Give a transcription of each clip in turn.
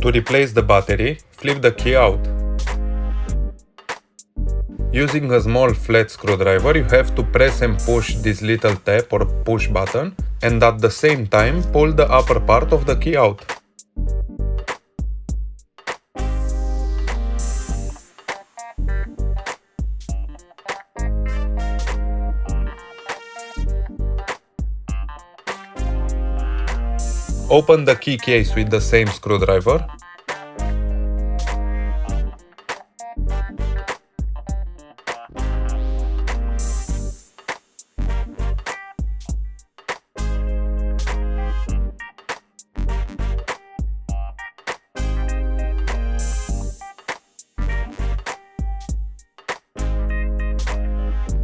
To replace the battery, flip the key out. Using a small flat screwdriver, you have to press and push this little tab or push button, and at the same time pull the upper part of the key out. Open the key case with the same screwdriver.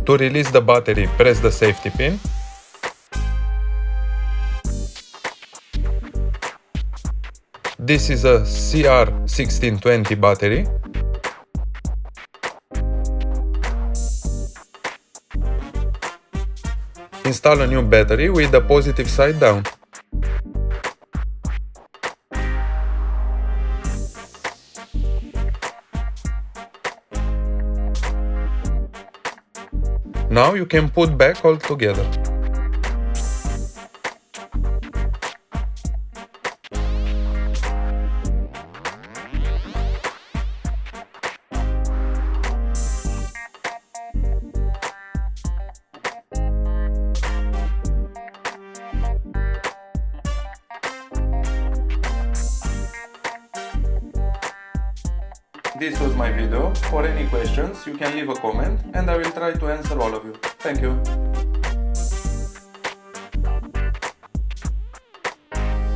To release the battery, press the safety pin. This is a CR1620 battery. Install a new battery with the positive side down. Now you can put back all together. This was my video. For any questions, you can leave a comment and I will try to answer all of you. Thank you.